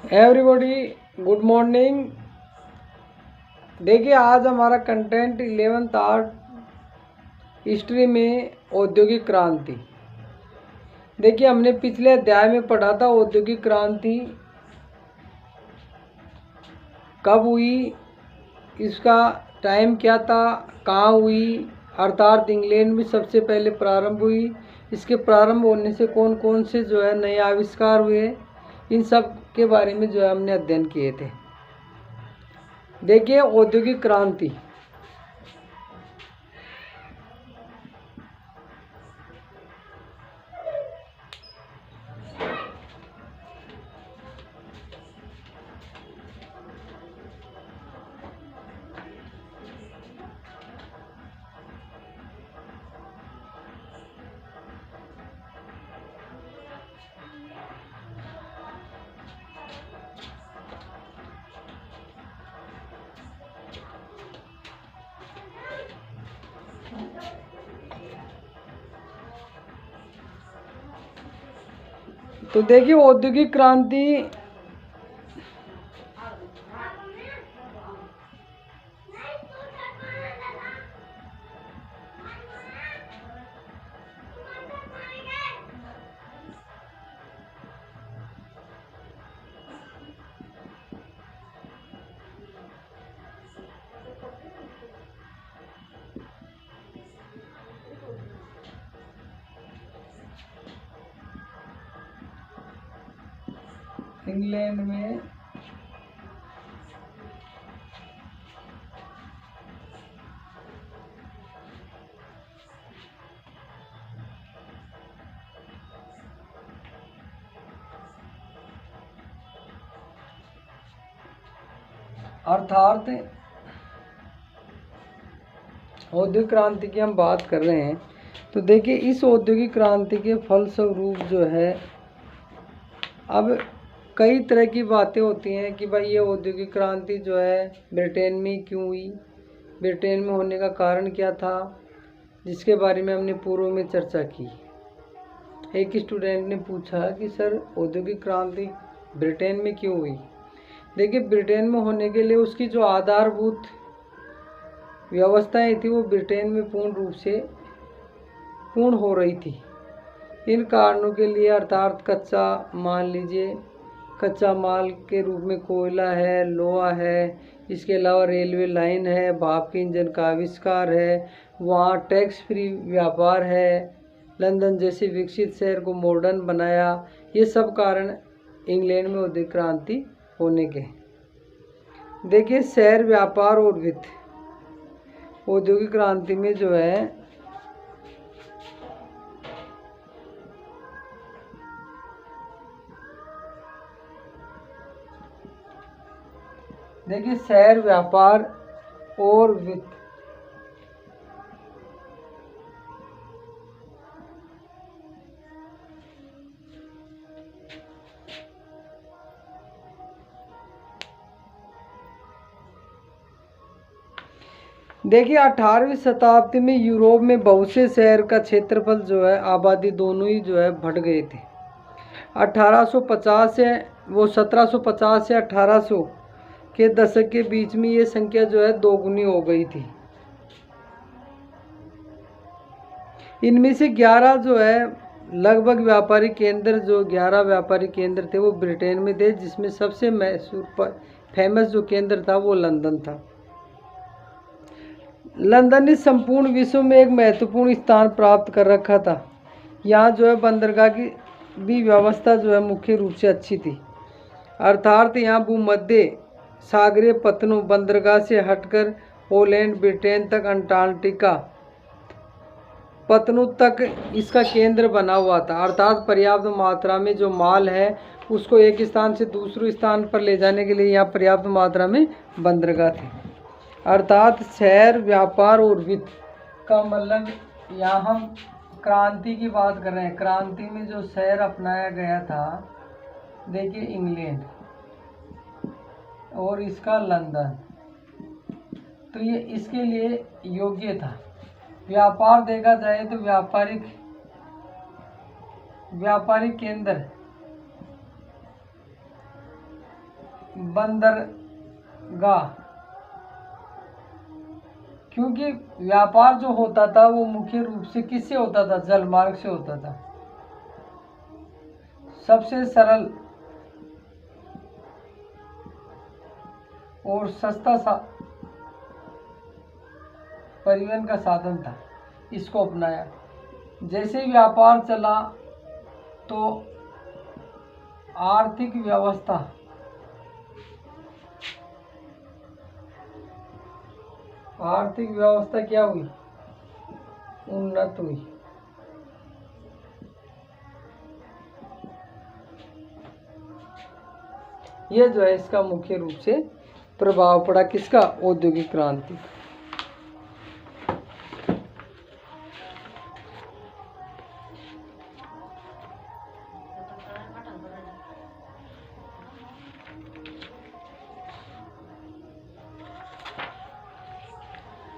Everybody good morning. देखिए आज हमारा कंटेंट 11th आर्ट हिस्ट्री में औद्योगिक क्रांति। देखिए हमने पिछले अध्याय में पढ़ा था औद्योगिक क्रांति कब हुई, इसका टाइम क्या था, कहाँ हुई, अर्थात इंग्लैंड में सबसे पहले प्रारंभ हुई। इसके प्रारंभ होने से कौन कौन से नए आविष्कार हुए, इन सब के बारे में हमने अध्ययन किए थे। देखिए औद्योगिक क्रांति तो देखिए औद्योगिक क्रांति इंग्लैंड में अर्थात औद्योगिक क्रांति की हम बात कर रहे हैं। तो देखिए इस औद्योगिक क्रांति के फलस्वरूप अब कई तरह की बातें होती हैं कि भाई ये औद्योगिक क्रांति ब्रिटेन में क्यों हुई, ब्रिटेन में होने का कारण क्या था, जिसके बारे में हमने पूर्व में चर्चा की। एक स्टूडेंट ने पूछा कि सर औद्योगिक क्रांति ब्रिटेन में क्यों हुई। देखिए ब्रिटेन में होने के लिए उसकी जो आधारभूत व्यवस्थाएं थी वो ब्रिटेन में पूर्ण रूप से पूर्ण हो रही थी। इन कारणों के लिए अर्थात कच्चा माल के रूप में कोयला है, लोहा है, इसके अलावा रेलवे लाइन है, भाप के इंजन का आविष्कार है, वहाँ टैक्स फ्री व्यापार है, लंदन जैसे विकसित शहर को मॉडर्न बनाया। ये सब कारण इंग्लैंड में औद्योगिक क्रांति होने के। देखिए शहर, व्यापार और वित्त, औद्योगिक क्रांति में देखिए शहर, व्यापार और वित्त, देखिए 18वीं शताब्दी में यूरोप में बहुत से शहर का क्षेत्रफल आबादी दोनों ही बढ़ गए थे। 1750 से 1800 के दशक के बीच में ये संख्या दोगुनी हो गई थी। इनमें से 11 लगभग व्यापारिक केंद्र 11 व्यापारिक केंद्र थे वो ब्रिटेन में थे, जिसमें सबसे मशहूर फेमस केंद्र था वो लंदन था। लंदन ने संपूर्ण विश्व में एक महत्वपूर्ण स्थान प्राप्त कर रखा था। यहाँ बंदरगाह की भी व्यवस्था मुख्य रूप से अच्छी थी। अर्थात यहाँ भूमध्य सागरीय पत्तनों बंदरगाह से हटकर हॉलैंड, ब्रिटेन तक, अंटार्कटिका पत्तनों तक इसका केंद्र बना हुआ था। अर्थात पर्याप्त मात्रा में माल है उसको एक स्थान से दूसरे स्थान पर ले जाने के लिए यहाँ पर्याप्त मात्रा में बंदरगाह थे। अर्थात शहर, व्यापार और वित्त का मतलब यहाँ हम क्रांति की बात कर रहे हैं। क्रांति में शहर अपनाया गया था, देखिए इंग्लैंड और इसका लंदन, तो ये इसके लिए योग्य था। व्यापार देखा जाए तो व्यापारिक केंद्र बंदरगाह, क्योंकि व्यापार जो होता था वो मुख्य रूप से किससे होता था? जलमार्ग से होता था। सबसे सरल और सस्ता परिवहन का साधन था, इसको अपनाया। जैसे ही व्यापार चला तो आर्थिक व्यवस्था क्या हुई? उन्नत हुई। ये जो है इसका मुख्य रूप से प्रभाव पड़ा, किसका? औद्योगिक क्रांति।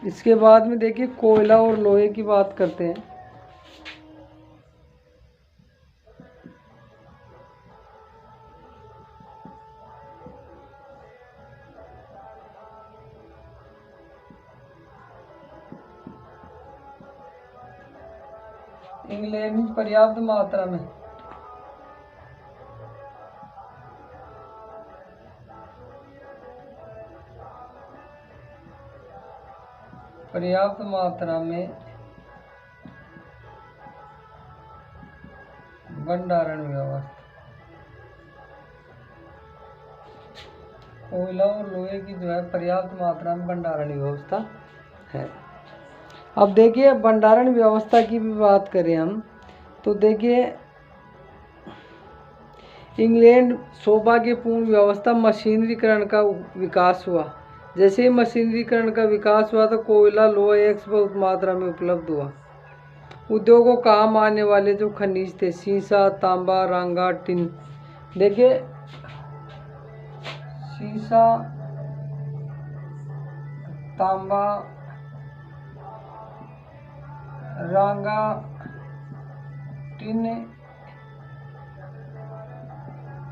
इसके बाद में देखिए कोयला और लोहे की बात करते हैं। इंग्लैंड में पर्याप्त मात्रा में भंडारण व्यवस्था, कोयला और लोहे की जो है पर्याप्त मात्रा में भंडारण व्यवस्था है। अब देखिए भंडारण व्यवस्था की भी बात करें हम तो देखिए इंग्लैंड सौभाग्यपूर्ण व्यवस्था मशीनरीकरण का विकास हुआ। जैसे ही मशीनरीकरण का विकास हुआ तो कोयला लोहा एक बहुत मात्रा में उपलब्ध हुआ। उद्योगों काम आने वाले जो खनिज थे सीसा, तांबा, रांगा, टिन। देखिए सीसा, तांबा, रांगा, टिन,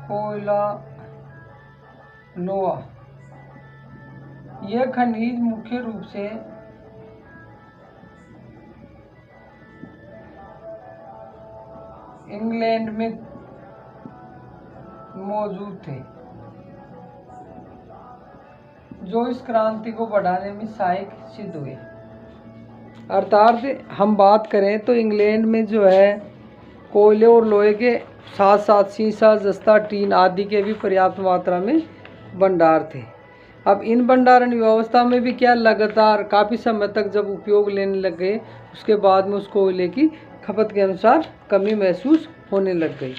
कोयला, लोहा, यह खनिज मुख्य रूप से इंग्लैंड में मौजूद थे, जो इस क्रांति को बढ़ाने में सहायक सिद्ध हुए। अर्थात हम बात करें तो इंग्लैंड में जो है कोयले और लोहे के साथ साथ सीसा, जस्ता, टीन आदि के भी पर्याप्त मात्रा में भंडार थे। अब इन भंडारण व्यवस्था में भी क्या लगातार काफ़ी समय तक जब उपयोग लेने लग गए उसके बाद में उस कोयले की खपत के अनुसार कमी महसूस होने लग गई।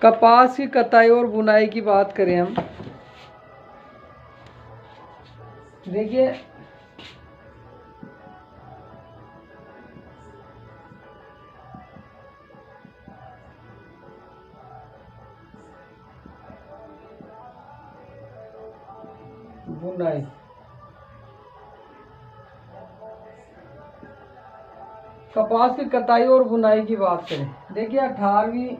कपास की कटाई और बुनाई की बात करें हम, देखिए बुनाई, कपास की कटाई और बुनाई की बात करें, देखिए 18वीं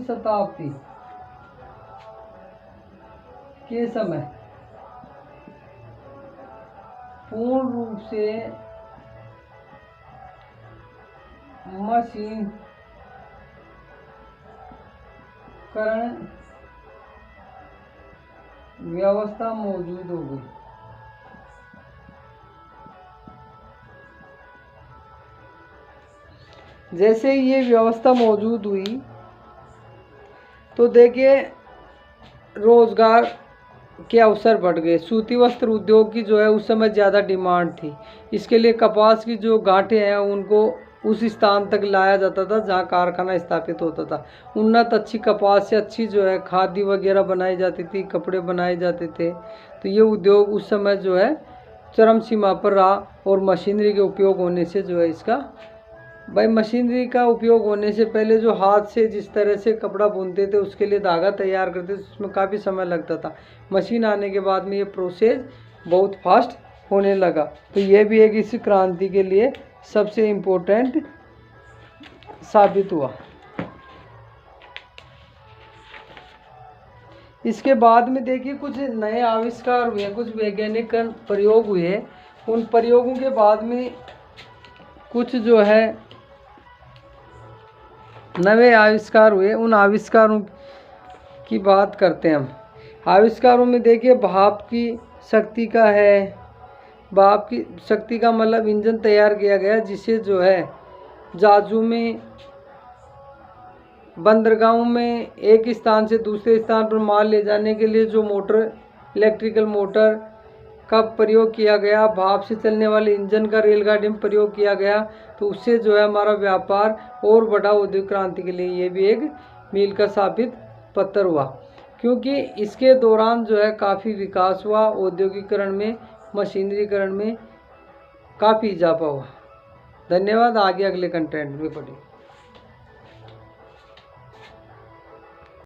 शताब्दी के समय पूर्ण रूप से मशीनीकरण व्यवस्था मौजूद हो गई। जैसे ये व्यवस्था मौजूद हुई तो देखिए रोजगार के अवसर बढ़ गए। सूती वस्त्र उद्योग की जो है उस समय ज़्यादा डिमांड थी। इसके लिए कपास की जो गांठें हैं उनको उस स्थान तक लाया जाता था जहां कारखाना स्थापित होता था। उन्नत अच्छी कपास से अच्छी जो है खादी वगैरह बनाई जाती थी, कपड़े बनाए जाते थे। तो ये उद्योग उस समय जो है चरम सीमा पर रहा और मशीनरी के उपयोग होने से जो है इसका भाई मशीनरी का उपयोग होने से पहले जो हाथ से जिस तरह से कपड़ा बुनते थे उसके लिए धागा तैयार करते थे उसमें काफ़ी समय लगता था। मशीन आने के बाद में ये प्रोसेस बहुत फास्ट होने लगा। तो ये भी एक इस क्रांति के लिए सबसे इम्पोर्टेंट साबित हुआ। इसके बाद में देखिए कुछ नए आविष्कार हुए, कुछ वैज्ञानिक प्रयोग हुए। उन प्रयोगों के बाद में कुछ जो है नए आविष्कार हुए। उन आविष्कारों की बात करते हैं हम। आविष्कारों में देखिए भाप की शक्ति का है। भाप की शक्ति का मतलब इंजन तैयार किया गया जिसे जो है जहाज़ों में, बंदरगाहों में एक स्थान से दूसरे स्थान पर माल ले जाने के लिए जो मोटर, इलेक्ट्रिकल मोटर का प्रयोग किया गया। भाप से चलने वाले इंजन का रेलगाड़ी में प्रयोग किया गया। तो उससे जो है हमारा व्यापार और बड़ा औद्योगिक क्रांति के लिए ये भी एक मील का साबित पत्थर हुआ, क्योंकि इसके दौरान जो है काफ़ी विकास हुआ। औद्योगिकरण में, मशीनरीकरण में काफ़ी इजाफा हुआ। धन्यवाद। आगे अगले कंटेंट में पढ़ें।